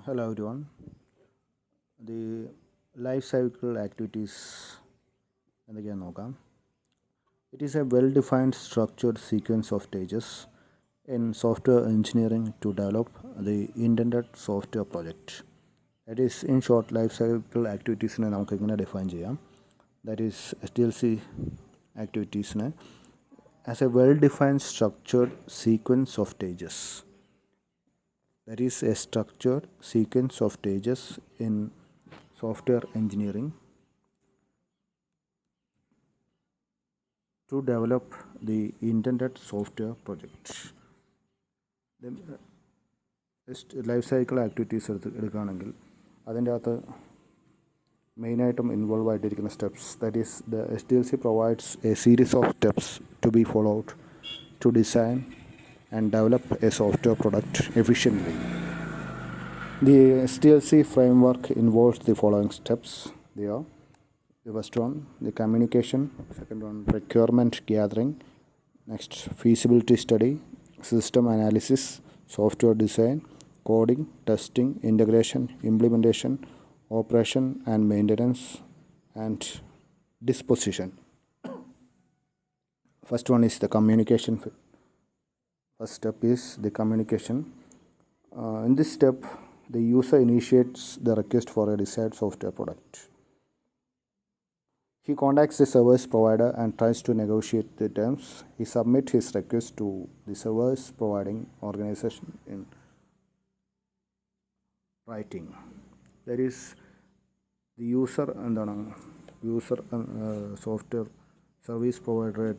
Hello everyone. The life cycle activities എന്തൊക്കെയാണെന്ന് നോക്കാം. It is a well-defined structured sequence of stages in software engineering to develop the intended software project. That is, in short, life cycle activitiesനെ നമുക്ക് ഇങ്ങനെ define ചെയ്യാം. That is SDLC activitiesനെ as a well-defined structured sequence of stages. That is a structured sequence of stages in software engineering to develop the intended software project. Life cycle activities എടുക്കുകയാണെങ്കിൽ അതിൻ്റെ അകത്ത് മെയിനായിട്ടും involve ആയിട്ടിരിക്കുന്ന steps, that is the SDLC provides a series of steps to be followed to design and develop a software product efficiently. The SDLC framework involves the following steps. They are: the first one, the communication; second one, requirement gathering; next, feasibility study; system analysis; software design; coding, testing, integration, implementation, operation and maintenance, and disposition. First one is the communication. First step is the communication. In this step, the user initiates the request for a desired software product. He contacts the service provider and tries to negotiate the terms. He submits his request to the service providing organization in writing. That is, the user software service provider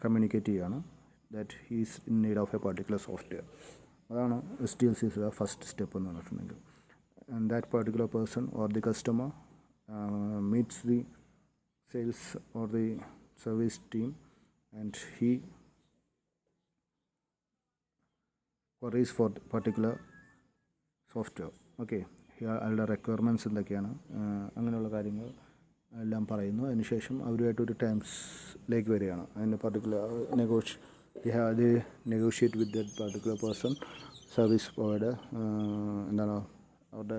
communicate ചെയ്യാണ് that he is in need of a particular software. അതാണ് SDLC's first step എന്ന് പറഞ്ഞിട്ടുണ്ടെങ്കിൽ. And that particular person or the customer meets the sales or the service team and he queries for particular software. Okay, അയാളുടെ requirements എന്തൊക്കെയാണ്, അങ്ങനെയുള്ള കാര്യങ്ങൾ എല്ലാം പറയുന്നു. അതിനുശേഷം അവരുമായിട്ടൊരു ടേംസിലേക്ക് വരികയാണ്. അതിൻ്റെ particular they negotiate with that particular person, service provider, എന്താണ് അവരുടെ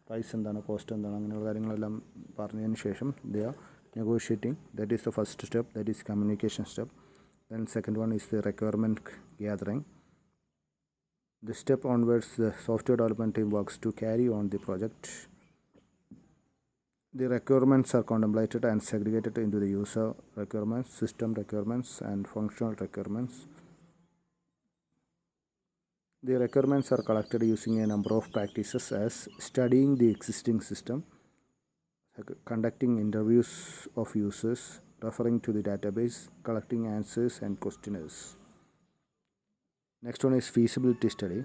പ്രൈസ് എന്താണ്, കോസ്റ്റ് എന്താണ്, അങ്ങനെയുള്ള കാര്യങ്ങളെല്ലാം പറഞ്ഞതിന് ശേഷം they are negotiating. That is the first step, that is communication step. Then second one is the requirement gathering. This step onwards, the software development team works to carry on the project. The requirements are contemplated and segregated into the user requirements, system requirements, and functional requirements. The requirements are collected using a number of practices as studying the existing system, conducting interviews of users, referring to the database, collecting answers and questionnaires. Next one is feasibility study.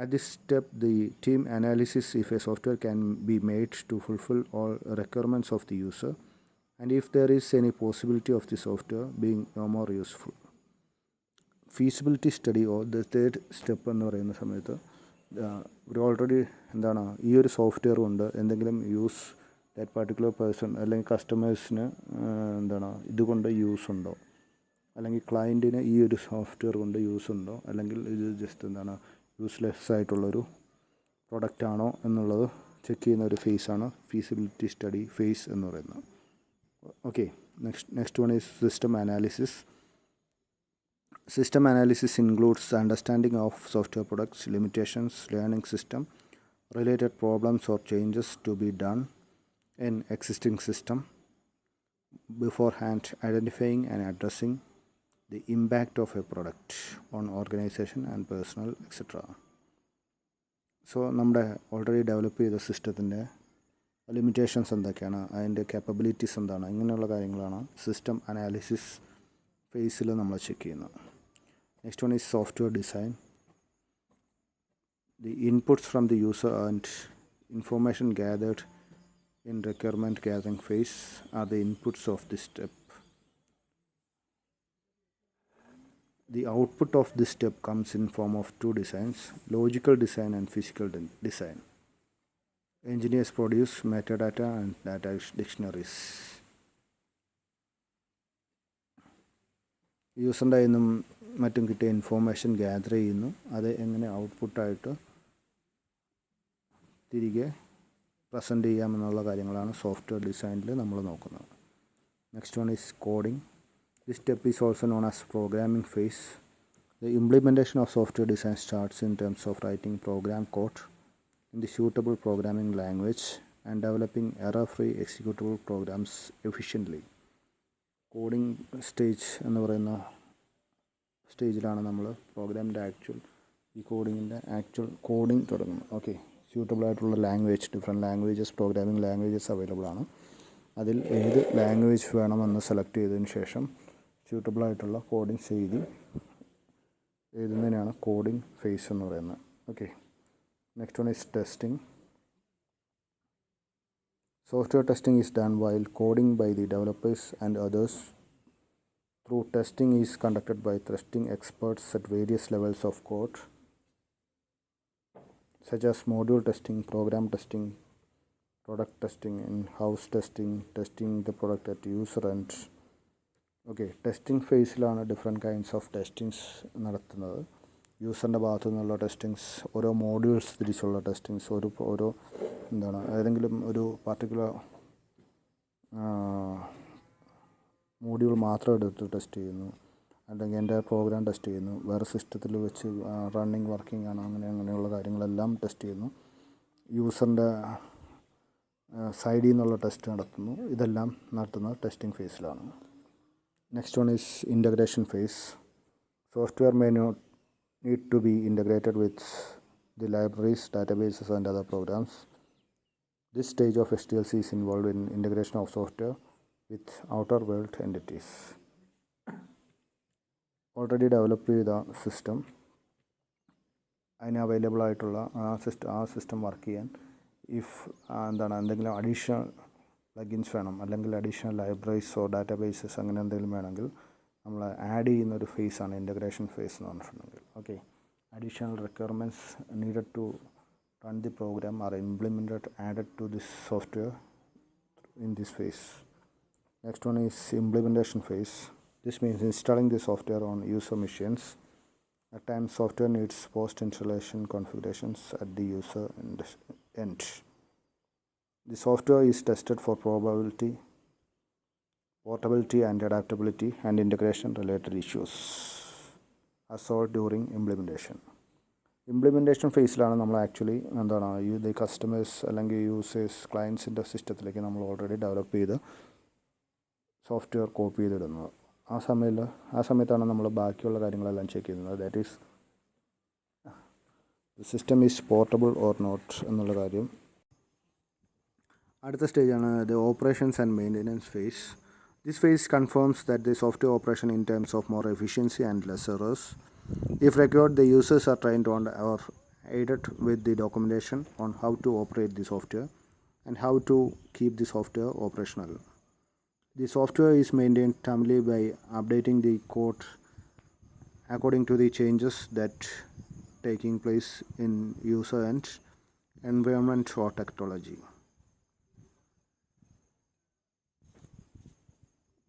At this step, the team analyzes if a software can be made to fulfill all requirements of the user and if there is any possibility of the software being no more useful. Feasibility study or the third step എന്ന് പറയുന്ന സമയത്ത് ഒരു already എന്താണ് ഈ ഒരു software കൊണ്ട് എന്തെങ്കിലും use that particular person അല്ലെങ്കിൽ കസ്റ്റമേഴ്സിന് എന്താണ് ഇതുകൊണ്ട് യൂസ് ഉണ്ടോ, അല്ലെങ്കിൽ ക്ലയൻറ്റിന് ഈ ഒരു സോഫ്റ്റ്വെയർ കൊണ്ട് യൂസ് ഉണ്ടോ, അല്ലെങ്കിൽ ഇത് ജസ്റ്റ് എന്താണ് യൂസ്ലെസ് ആയിട്ടുള്ളൊരു പ്രൊഡക്റ്റാണോ എന്നുള്ളത് ചെക്ക് ചെയ്യുന്ന ഒരു ഫേസാണ് ഫീസിബിലിറ്റി സ്റ്റഡി ഫേസ് എന്ന് പറയുന്നത്. Okay, next one is system analysis. System analysis includes understanding of software products, limitations, learning system, related problems or changes to be done in existing system, beforehand identifying and addressing the impact of a product on organization and personnel, etc. So നമ്മുടെ already develop ചെയ്ത സിസ്റ്റത്തിൻ്റെ limitations എന്തൊക്കെയാണ്, അതിൻ്റെ capabilities എന്താണ്, ഇങ്ങനെയുള്ള കാര്യങ്ങളാണ് system analysis ഫേസിൽ നമ്മൾ ചെക്ക് ചെയ്യുന്നത്. Next one is software design. The inputs from the user and information gathered in requirement gathering phase are the inputs of this step. The output of this step comes in form of two designs: logical design and physical design. Engineers produce metadata and data dictionaries. യൂസറിൻ്റെ കയ്യിൽ നിന്നും മറ്റും കിട്ടിയ information gather ചെയ്യുന്നു, അത് എങ്ങനെ ഔട്ട്പുട്ടായിട്ട് തിരികെ present ചെയ്യാമെന്നുള്ള കാര്യങ്ങളാണ് software ഡിസൈനിൽ നമ്മൾ നോക്കുന്നത്. Next one is coding. This step is also known as programming phase. The implementation of software design starts in terms of writing program code in the suitable programming language and developing error-free executable programs efficiently. Coding stage എന്ന് പറയുന്ന സ്റ്റേജിലാണ് നമ്മൾ പ്രോഗ്രാമിൻ്റെ കോഡിങ്ങിൻ്റെ actual coding തുടങ്ങുന്നത്. Okay, suitable ആയിട്ടുള്ള language, different languages, programming languages available ആണ്. അതിൽ ഏത് ലാംഗ്വേജ് വേണമെന്ന് സെലക്ട് ചെയ്തതിന് ശേഷം സ്യൂട്ടബിൾ ആയിട്ടുള്ള കോഡിംഗ് എഴുതുന്നതിനാണ് കോഡിംഗ് ഫേസ് എന്ന് പറയുന്നത്. Okay, next one is testing. Software testing is done while coding by the developers and others. Through testing is conducted by testing experts at various levels of code, such as module testing, program testing, product testing, in-house testing, testing the product at user end. Okay, testing ഫേസിലാണ് different kinds of testings നടത്തുന്നത്. യൂസറിൻ്റെ ഭാഗത്തു നിന്നുള്ള testings, ഓരോ modules തിരിച്ചുള്ള testings, ഓരോ ഏതെങ്കിലും ഒരു പാർട്ടിക്കുലർ മോഡ്യൂൾ മാത്രം എടുത്ത് ടെസ്റ്റ് ചെയ്യുന്നു, അല്ലെങ്കിൽ എൻ്റെ പ്രോഗ്രാം ടെസ്റ്റ് ചെയ്യുന്നു, വേറെ സിസ്റ്റത്തിൽ വെച്ച് റണ്ണിങ് വർക്കിംഗ് ആണ്, അങ്ങനെയുള്ള കാര്യങ്ങളെല്ലാം ടെസ്റ്റ് ചെയ്യുന്നു. യൂസറിൻ്റെ സൈഡിൽ നിന്നുള്ള ടെസ്റ്റ് നടത്തുന്നു. ഇതെല്ലാം നടത്തുന്നത് testing ഫേസിലാണ്. Next one is integration phase. Software may not need to be integrated with the libraries, databases and other programs. This stage of SDLC is involved in integration of software with outer world entities. Already developed ചെയ്ത system, അതിന് available ആയിട്ടുള്ള ആ system work ചെയ്യാൻ എന്തെങ്കിലും additional plugins വേണം, അല്ലെങ്കിൽ additional ലൈബ്രറീസോ databases അങ്ങനെ എന്തെങ്കിലും വേണമെങ്കിൽ നമ്മൾ ആഡ് ചെയ്യുന്നൊരു ഫേസാണ് ഇൻ്റഗ്രേഷൻ ഫേസ് എന്ന് പറഞ്ഞിട്ടുണ്ടെങ്കിൽ. Okay, additional requirements needed to run the program are implemented added to this software in this phase. Next one is implementation phase. This means installing the software on user machines. At times software needs post-installation configurations at the user end. The software is tested for portability and adaptability, and integration related issues are solved during implementation. Implementation ഫേസിലാണ് നമ്മൾ actually the customers അല്ലെങ്കിൽ users ക്ലയൻസിൻ്റെ സിസ്റ്റത്തിലേക്ക് നമ്മൾ already develop ചെയ്ത് software copy ചെയ്തിടുന്നത്. ആ സമയത്താണ് നമ്മൾ ബാക്കിയുള്ള കാര്യങ്ങളെല്ലാം ചെക്ക് ചെയ്യുന്നത്. That is the system is portable or not എന്നുള്ള കാര്യം. അടുത്ത സ്റ്റേജാണ് the operations and maintenance phase. This phase confirms that the software operation in terms of more efficiency and less errors. If required, the users are trained on or aided with the documentation on how to operate the software and how to keep the software operational. The software is maintained timely by updating the code according to the changes that taking place in user and environment or technology.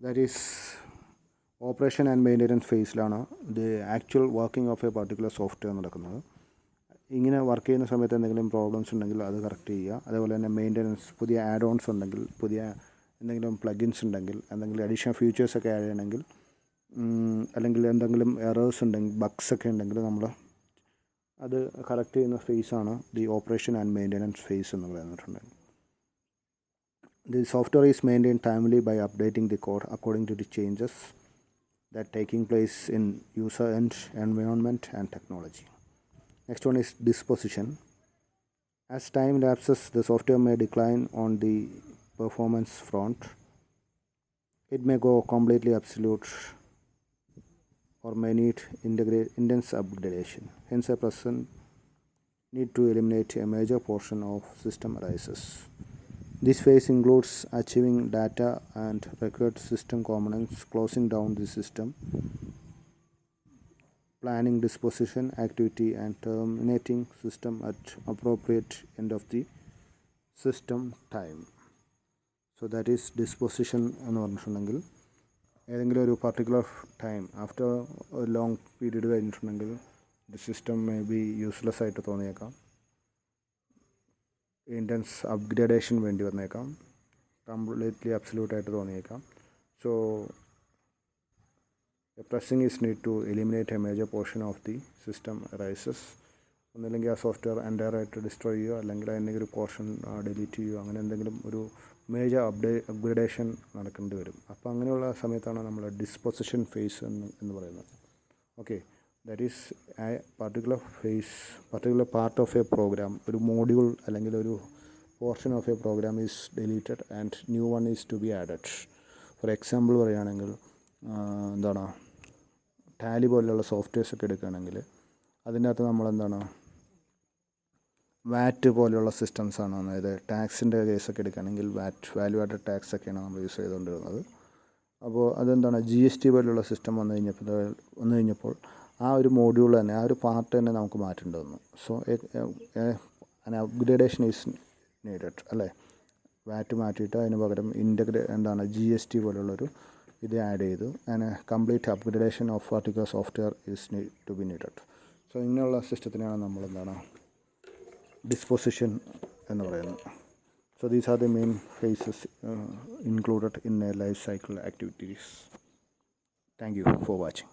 That is operation and maintenance ഫേസിലാണ് the actual working of a particular software നടക്കുന്നത്. ഇങ്ങനെ work ചെയ്യുന്ന സമയത്ത് എന്തെങ്കിലും problems ഉണ്ടെങ്കിൽ അത് correct ചെയ്യുക. അതേപോലെ തന്നെ മെയിൻ്റെനൻസ്, പുതിയ ആഡ് ഓൺസ് ഉണ്ടെങ്കിൽ, പുതിയ എന്തെങ്കിലും പ്ലഗിൻസ് ഉണ്ടെങ്കിൽ, എന്തെങ്കിലും അഡീഷണൽ ഫീച്ചേഴ്സൊക്കെ ആഡ് ചെയ്യണമെങ്കിൽ, അല്ലെങ്കിൽ എന്തെങ്കിലും എറേഴ്സ് ഉണ്ടെങ്കിൽ, ബഗ്സ് ഒക്കെ ഉണ്ടെങ്കിൽ നമ്മൾ അത് കറക്റ്റ് ചെയ്യുന്ന ഫേസാണ് the operation and maintenance phase എന്ന് പറഞ്ഞിട്ടുണ്ടെങ്കിൽ. The software is maintained timely by updating the code according to the changes that taking place in user end, environment and technology. Next one is disposition. As time lapses, the software may decline on the performance front. It may go completely obsolete or may need intense upgradation. Hence, a person need to eliminate a major portion of system arises. This phase includes achieving data and required system components, closing down the system, planning disposition activity and terminating system at appropriate end of the system time. So that is disposition എന്ന് പറഞ്ഞിട്ടുണ്ടെങ്കിൽ ഏതെങ്കിലും ഒരു particular time after ഒരു long period കഴിഞ്ഞിട്ടുണ്ടെങ്കിൽ the system may be useless ആയിട്ട് തോന്നിയേക്കാം. Intense upgradation വേണ്ടി വന്നേക്കാം, കംപ്ലീറ്റ്ലി അബ്സല്യൂട്ടായിട്ട് തോന്നിയേക്കാം. So pressing is need to eliminate a major portion of the system arises. ഒന്നില്ലെങ്കിൽ ആ സോഫ്റ്റ്വെയർ എൻ്റയറായിട്ട് ഡിസ്ട്രോയ് ചെയ്യുകയോ അല്ലെങ്കിൽ എന്തെങ്കിലും ഒരു പോർഷൻ ഡിലീറ്റ് ചെയ്യുകയോ അങ്ങനെ എന്തെങ്കിലും ഒരു മേജർ അപ്ഗ്രേഡേഷൻ നടക്കേണ്ടി വരും. അപ്പോൾ അങ്ങനെയുള്ള സമയത്താണ് നമ്മൾ ഡിസ്പൊസിഷൻ ഫേസ് എന്ന് പറയുന്നത്. Okay, that is a particular part of a program, ഒരു മോഡ്യൂൾ അല്ലെങ്കിൽ ഒരു portion of a program is deleted and new one is to be added. For example പറയുകയാണെങ്കിൽ എന്താണ്, ടാലി പോലെയുള്ള സോഫ്റ്റ്വെയർസ് ഒക്കെ എടുക്കുകയാണെങ്കിൽ അതിൻ്റെ അകത്ത് നമ്മളെന്താണ് വാറ്റ് പോലെയുള്ള സിസ്റ്റംസാണ്, അതായത് ടാക്സിൻ്റെ കേസൊക്കെ എടുക്കുകയാണെങ്കിൽ വാല്യൂ ആഡഡ് ടാക്സ് ഒക്കെയാണ് നമ്മൾ യൂസ് ചെയ്തുകൊണ്ടിരുന്നത്. അപ്പോൾ അതെന്താണ് GST പോലെയുള്ള സിസ്റ്റം വന്നു കഴിഞ്ഞപ്പോൾ ആ ഒരു മോഡ്യൂൾ തന്നെ, ആ ഒരു പാർട്ട് തന്നെ നമുക്ക് മാറ്റേണ്ടി വന്നു. So an upgradation is needed അല്ലേ. വാറ്റ് മാറ്റിയിട്ട് അതിന് പകരം GST പോലുള്ളൊരു ഇത് ആഡ് ചെയ്തു. And complete upgradation of particular software is to be needed. So ഇങ്ങനെയുള്ള സിസ്റ്റത്തിനാണ് നമ്മളെന്താണ് ഡിസ്പൊസിഷൻ എന്ന് പറയുന്നത്. So these are the main phases included in a life cycle activities. Thank you for watching.